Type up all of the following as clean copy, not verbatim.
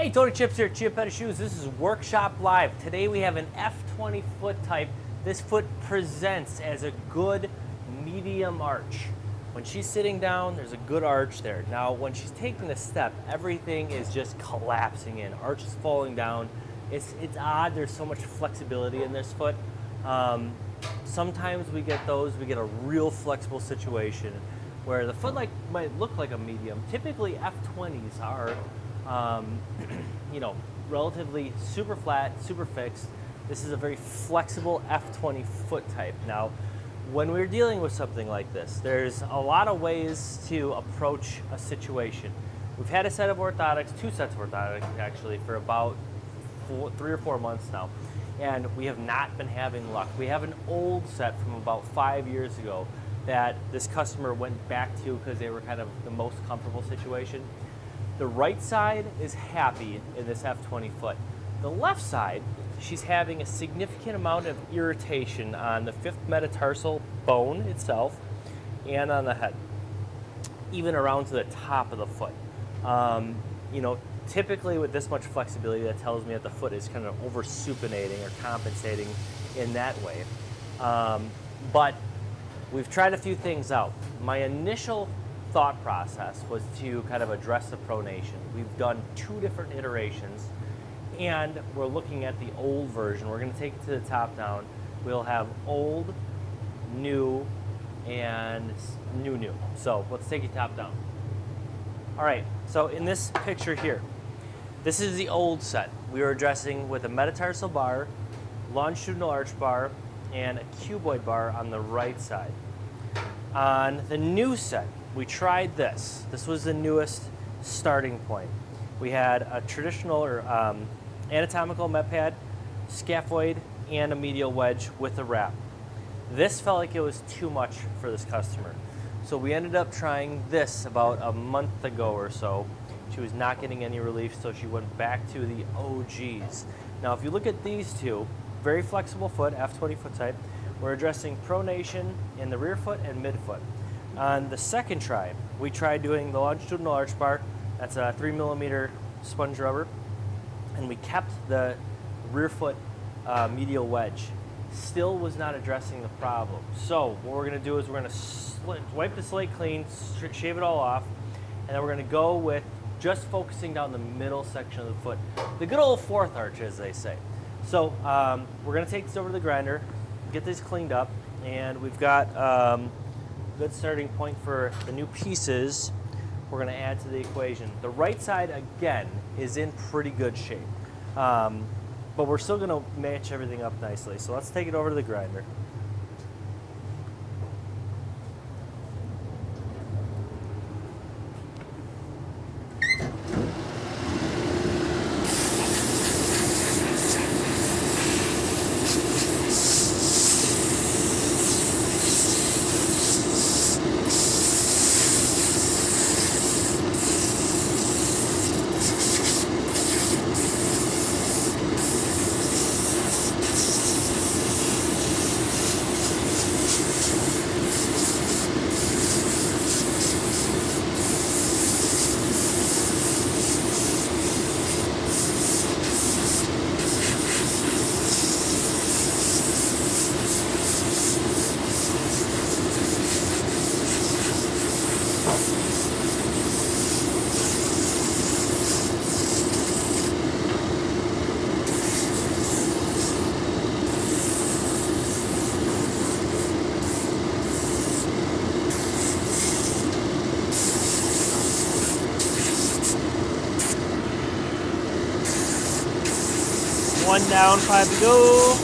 Hey, Tony Chips here at Chiappetta Shoes. This is Workshop Live. Today we have an F20 foot type. This foot presents as a good medium arch. When she's sitting down, there's a good arch there. Now, when she's taking a step, everything is just collapsing in. Arch is falling down. It's odd. There's so much flexibility in this foot. Sometimes we get a real flexible situation where the foot might look like a medium. Typically, F20s are relatively super flat, super fixed. This is a very flexible F20 foot type. Now, when we're dealing with something like this, there's a lot of ways to approach a situation. We've had a set of orthotics, 2 sets of orthotics actually, for about 3 or 4 months now, and we have not been having luck. We have an old set from about 5 years ago that this customer went back to because they were kind of the most comfortable situation. The right side is happy in this F20 foot. The left side, she's having a significant amount of irritation on the 5th metatarsal bone itself and on the head, even around to the top of the foot. Typically with this much flexibility, that tells me that the foot is kind of over-supinating or compensating in that way. But we've tried a few things out. My initial thought process was to kind of address the pronation. We've done 2 different iterations, and we're looking at the old version. We're going to take it to the top down. We'll have old, new, and new. So let's take it top down. All right, so in this picture here, this is the old set. We were addressing with a metatarsal bar, longitudinal arch bar, and a cuboid bar on the right side. On the new set, we tried this. This was the newest starting point. We had a traditional or anatomical met pad, scaphoid, and a medial wedge with a wrap. This felt like it was too much for this customer. So we ended up trying this about a month ago or so. She was not getting any relief, so she went back to the OGs. Now, if you look at these two, very flexible foot, F20 foot type, we're addressing pronation in the rear foot and midfoot. On the second try, we tried doing the longitudinal arch bar. That's a 3mm sponge rubber, and we kept the rear foot medial wedge. Still was not addressing the problem. So what we're going to do is we're going to wipe the slate clean, shave it all off, and then we're going to go with just focusing down the middle section of the foot. The good old 4th arch, as they say. So we're going to take this over to the grinder, get this cleaned up, and we've got a good starting point for the new pieces we're going to add to the equation. The right side, again, is in pretty good shape, but we're still going to match everything up nicely. So let's take it over to the grinder. One down, 5 to go.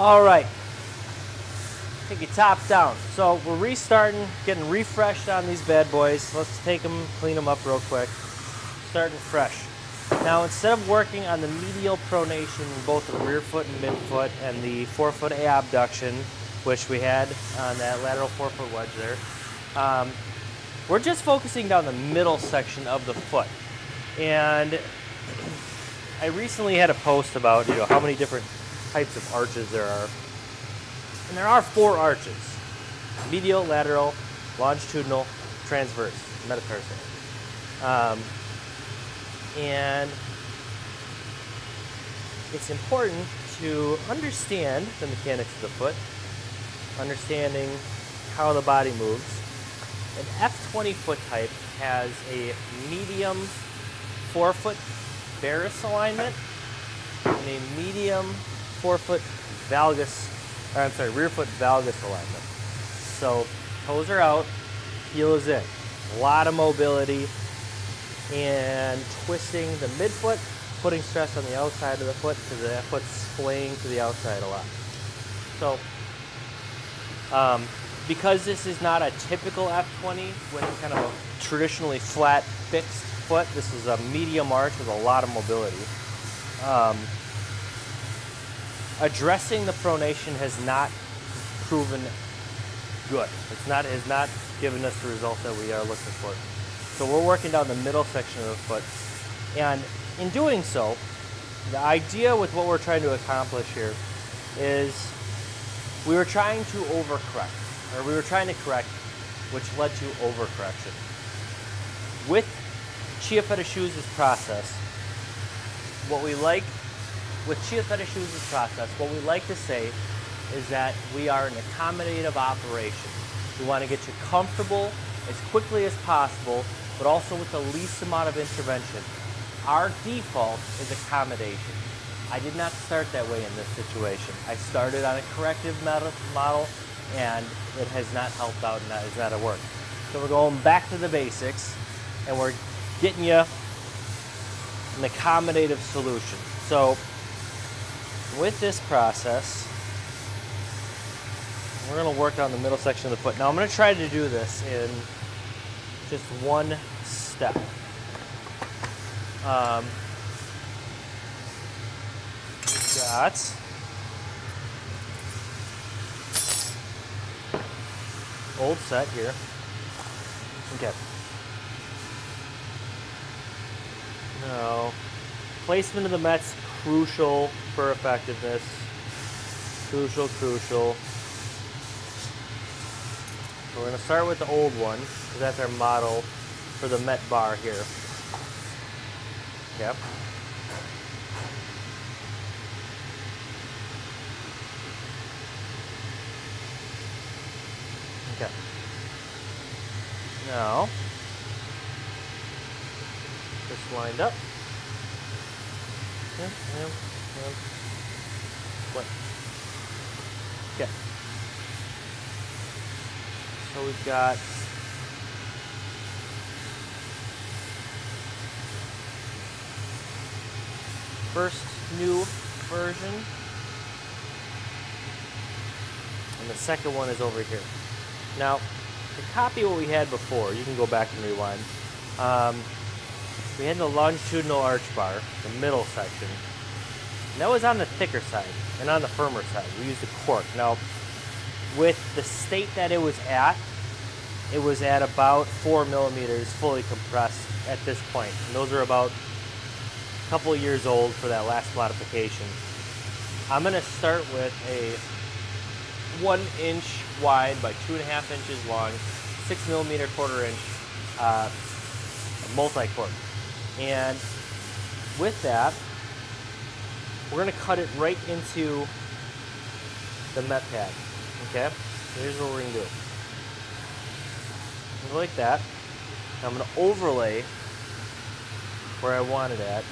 All right, take your top down. So we're restarting, getting refreshed on these bad boys. Let's take them, clean them up real quick. Starting fresh. Now, instead of working on the medial pronation in both the rear foot and midfoot and the forefoot abduction, which we had on that lateral forefoot wedge there, we're just focusing down the middle section of the foot. And I recently had a post about, how many different types of arches there are. And there are 4 arches: medial, lateral, longitudinal, transverse, metatarsal. And it's important to understand the mechanics of the foot, understanding how the body moves. An F20 foot type has a medium forefoot varus alignment and a medium rear foot valgus alignment. So toes are out, heel is in. A lot of mobility and twisting the midfoot, putting stress on the outside of the foot because that foot's splaying to the outside a lot. So because this is not a typical F20 with kind of a traditionally flat, fixed foot, this is a medium arch with a lot of mobility. Addressing the pronation has not proven good. Has not given us the result that we are looking for. So we're working down the middle section of the foot. And in doing so, the idea with what we're trying to accomplish here is we were trying to overcorrect, or we were trying to correct, which led to overcorrection. With Chiappetta shoes' process, what we like to say is that we are an accommodative operation. We want to get you comfortable as quickly as possible, but also with the least amount of intervention. Our default is accommodation. I did not start that way in this situation. I started on a corrective model, and it has not helped out, and that is not a work. So we're going back to the basics, and we're getting you an accommodative solution. So with this process, we're going to work on the middle section of the foot. Now I'm going to try to do this in just one step. Got old set here. Okay. Now, placement of the Mets, crucial for effectiveness. Crucial. So we're going to start with the old one, because that's our model for the Met bar here. Yep. Okay. Now, just lined up. Split. Okay. So we've got first new version, and the second one is over here. Now, to copy what we had before, you can go back and rewind. We had the longitudinal arch bar, the middle section, and that was on the thicker side and on the firmer side. We used a cork. Now, with the state that it was at about 4 millimeters fully compressed at this point. And those are about a couple of years old for that last modification. I'm going to start with a 1 inch wide by 2.5 inches long, 6 millimeter 1/4 inch multi-cork. And with that, we're going to cut it right into the Met pad. Okay? So here's what we're going to do. Like that. I'm going to overlay where I want it at.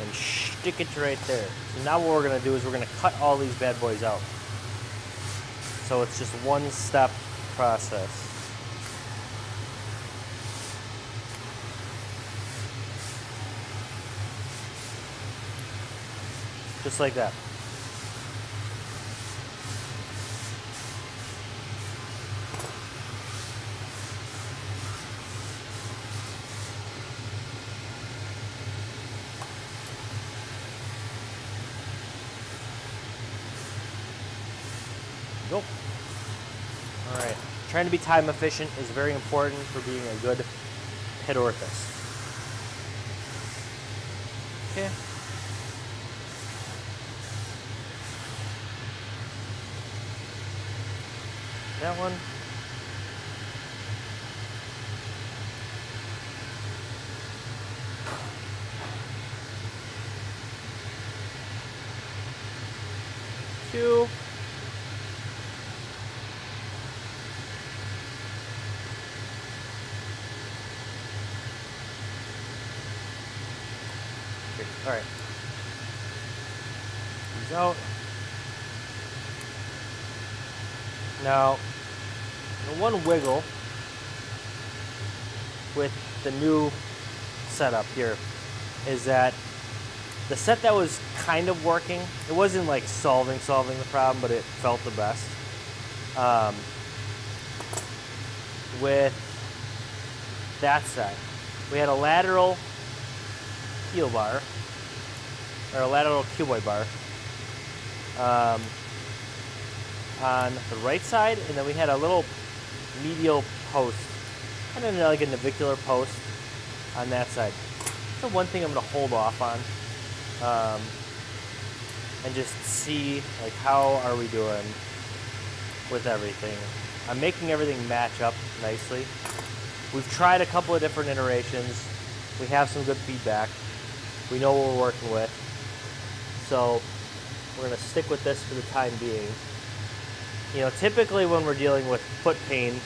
And stick it right there. So now what we're going to do is we're going to cut all these bad boys out. So it's just one step process. just like that. Go. All right. Trying to be time efficient is very important for being a good pit orthos. Okay. That one. Two. All right. These out. Now, the one wiggle with the new setup here is that the set that was kind of working, it wasn't like solving the problem, but it felt the best. With that set, we had a lateral heel bar, or a lateral cuboid bar on the right side, and then we had a little medial post, kind of like a navicular post on that side. So one thing I'm going to hold off on and just see like how are we doing with everything. I'm making everything match up nicely. We've tried a couple of different iterations. We have some good feedback. We know what we're working with. So we're going to stick with this for the time being. You know, typically when we're dealing with foot pain,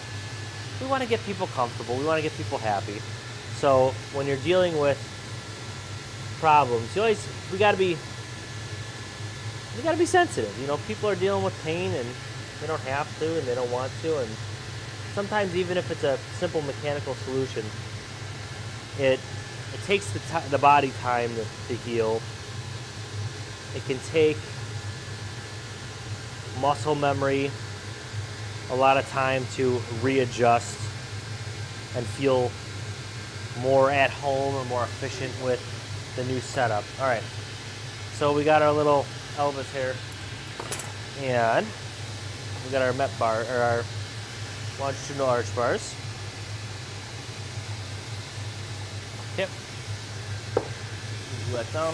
we want to get people comfortable. We want to get people happy. So when you're dealing with problems, we got to be sensitive. You know, people are dealing with pain and they don't have to and they don't want to, and sometimes even if it's a simple mechanical solution, it takes the body time to heal. It can take muscle memory a lot of time to readjust and feel more at home or more efficient with the new setup. All right, so we got our little Elvis here, and we got our Met bar, or our longitudinal arch bars. Yep. Glue that down.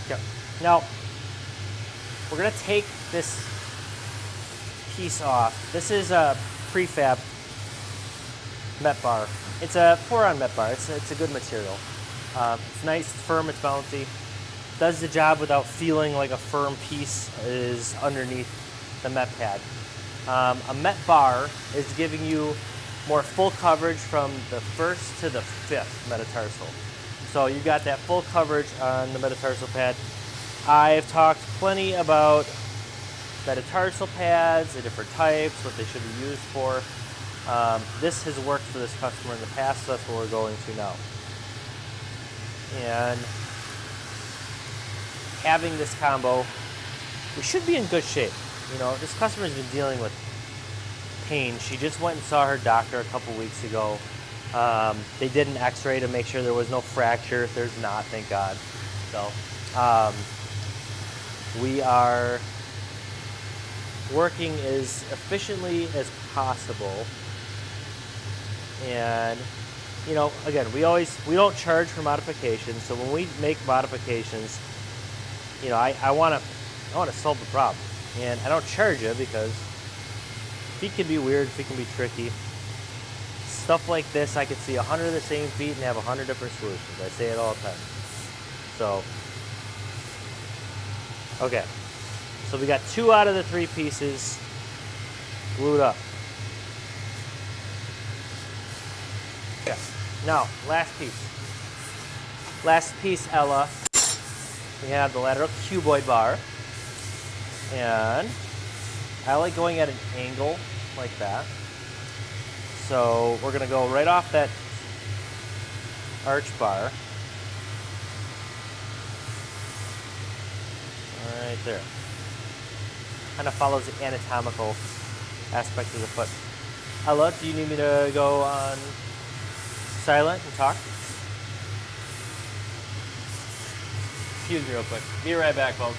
Yep. Now, we're going to take this piece off. This is a prefab Met bar. It's a 4-on Met bar. It's a good material. It's nice, it's firm, it's bouncy. Does the job without feeling like a firm piece is underneath the Met pad. A Met bar is giving you more full coverage from the 1st to the 5th metatarsal. So you got that full coverage on the metatarsal pad. I've talked plenty about metatarsal pads, the different types, what they should be used for. This has worked for this customer in the past, so that's what we're going to now. And having this combo, we should be in good shape. You know, this customer's been dealing with pain. She just went and saw her doctor a couple weeks ago. They did an x-ray to make sure there was no fracture. There's not, thank God. So we are working as efficiently as possible. And, you know, again, we don't charge for modifications. So when we make modifications, you know, I want to solve the problem. And I don't charge you because feet can be weird, feet can be tricky. Stuff like this, I could see 100 of the same feet and have 100 different solutions. I say it all the time. So, okay. So we got 2 out of the 3 pieces glued up. Okay. Now, last piece. Last piece, Ella. We have the lateral cuboid bar. And I like going at an angle like that. So we're going to go right off that arch bar. Right there. Kind of follows the anatomical aspect of the foot. Ella, do you need me to go on silent and talk? Excuse me real quick. Be right back, folks.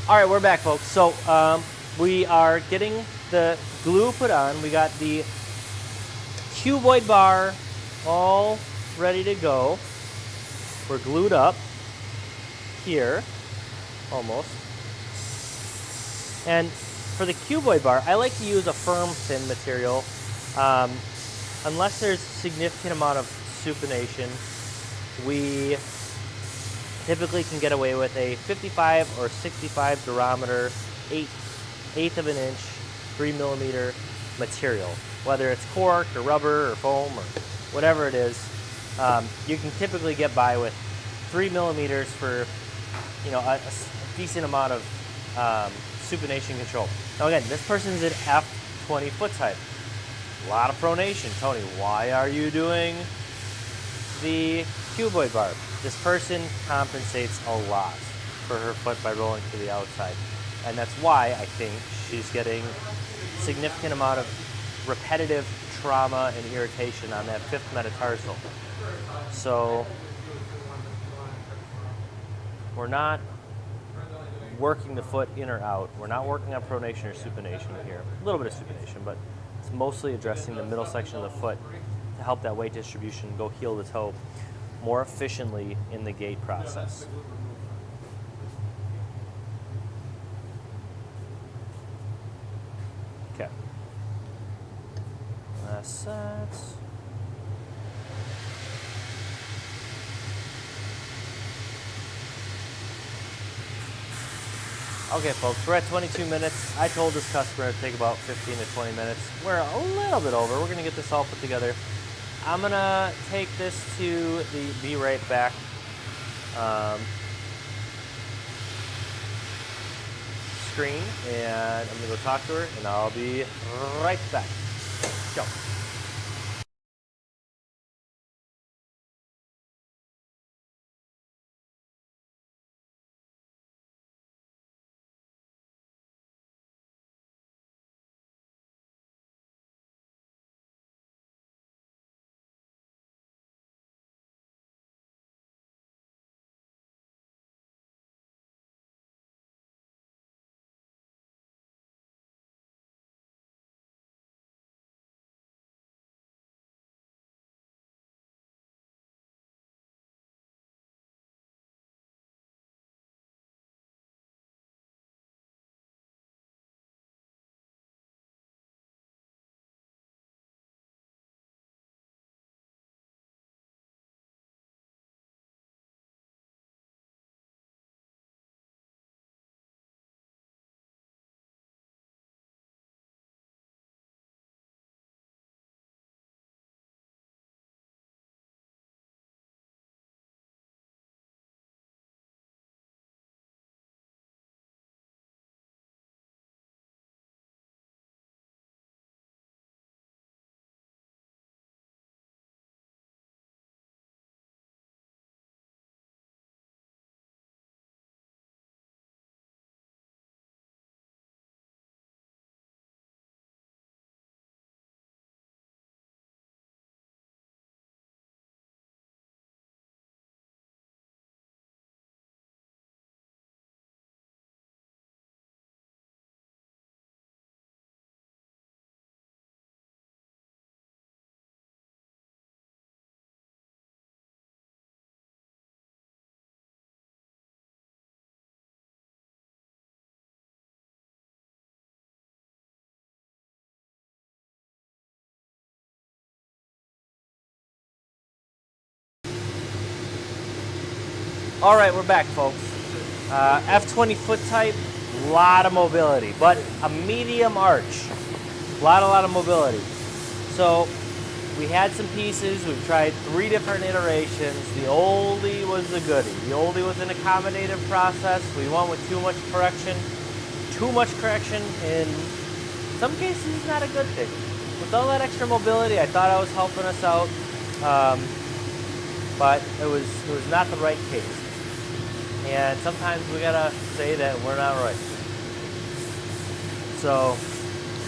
All right, we're back, folks. So we are getting the glue put on. We got the cuboid bar all ready to go. We're glued up here, almost. And for the cuboid bar, I like to use a firm, thin material. Unless there's significant amount of supination, we typically can get away with a 55 or 65 durometer, eighth of an inch, 3mm material. Whether it's cork or rubber or foam or whatever it is, you can typically get by with 3mm for, you know, a decent amount of supination control. Now again, this person's at F20 foot type. A lot of pronation. Tony, why are you doing the cuboid bar? This person compensates a lot for her foot by rolling to the outside. And that's why I think she's getting a significant amount of repetitive trauma and irritation on that fifth metatarsal. So we're not working the foot in or out. We're not working on pronation or supination here. A little bit of supination, but it's mostly addressing the middle section of the foot to help that weight distribution go heel to toe more efficiently in the gait process. Okay. Last set. Okay, folks, we're at 22 minutes. I told this customer it'd take about 15 to 20 minutes. We're a little bit over. We're going to get this all put together. I'm going to take this to the Be Right Back screen, and I'm going to go talk to her, and I'll be right back. Go. All right, we're back, folks. F20 foot type, lot of mobility, but a medium arch, lot of mobility. So we had some pieces. We've tried 3 different iterations. The oldie was the goodie. The oldie was an accommodative process. We went with too much correction. Too much correction in some cases is not a good thing. With all that extra mobility, I thought I was helping us out, but it was not the right case. And sometimes we gotta say that we're not right. So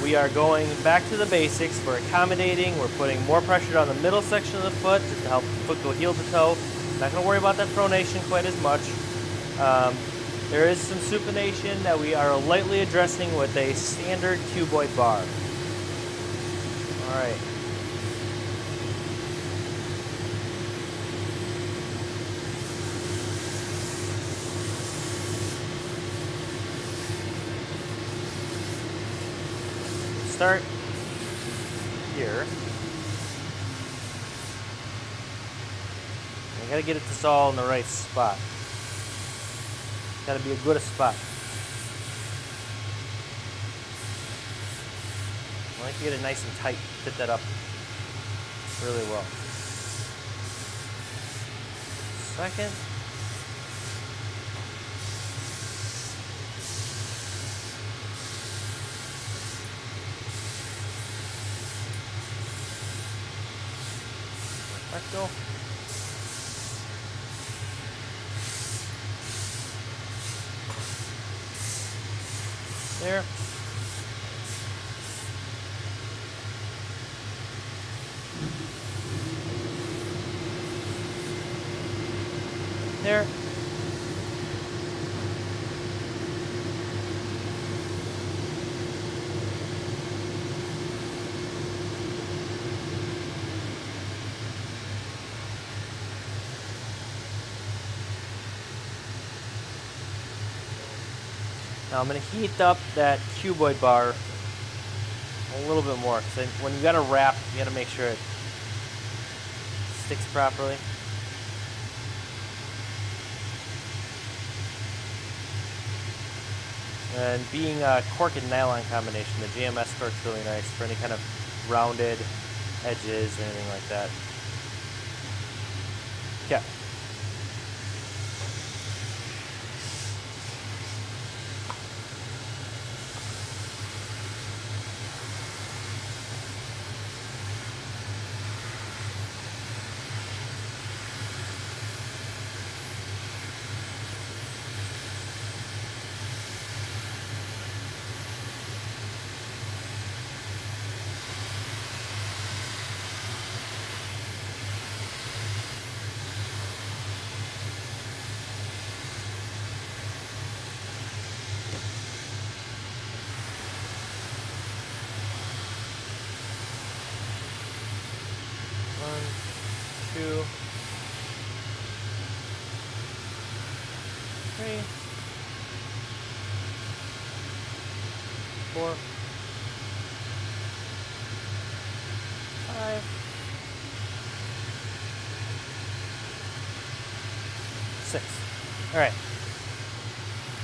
we are going back to the basics. We're accommodating. We're putting more pressure on the middle section of the foot just to help the foot go heel to toe. Not gonna worry about that pronation quite as much. There is some supination that we are lightly addressing with a standard cuboid bar. All right. Start here. I gotta get it this all in the right spot. Gotta be a good spot. I like to get it nice and tight, fit that up really well. Second. Perfecto. There. There. Now I'm going to heat up that cuboid bar a little bit more. So when you got to wrap, you got to make sure it sticks properly. And being a cork and nylon combination, the GMS cork's really nice for any kind of rounded edges or anything like that. Okay. One, two, three, 4, 5, 6. All right.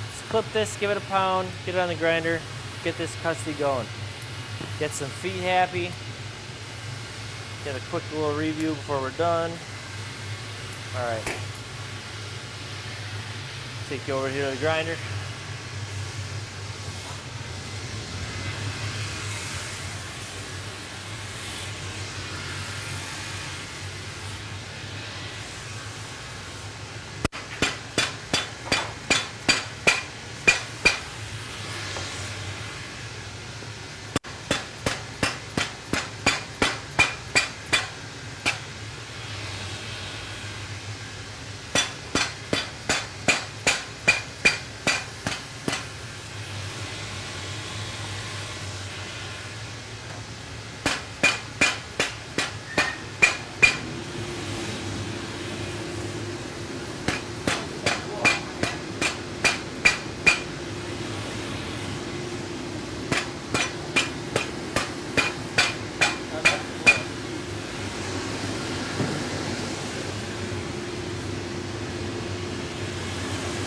Let's clip this, give it a pound, get it on the grinder, get this custody going. Get some feet happy. Get a quick little review before we're done. All right. Take you over here to the grinder.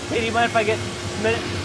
Hey, do you mind if I get a minute?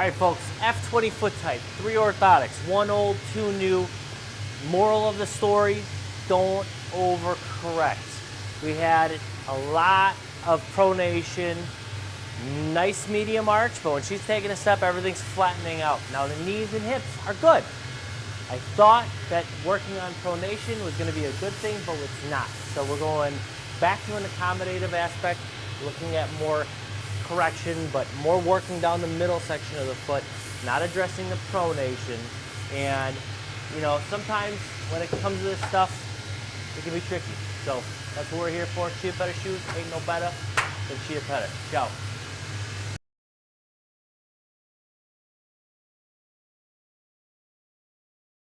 All right, folks, F20 foot type, 3 orthotics, 1 old, 2 new. Moral of the story, don't overcorrect. We had a lot of pronation, nice medium arch, but when she's taking a step, everything's flattening out. Now the knees and hips are good. I thought that working on pronation was gonna be a good thing, but it's not. So we're going back to an accommodative aspect, looking at more correction, but more working down the middle section of the foot, not addressing the pronation. And you know, sometimes when it comes to this stuff, it can be tricky. So that's what we're here for. Chiappetta shoes ain't no better than Chiappetta. Ciao.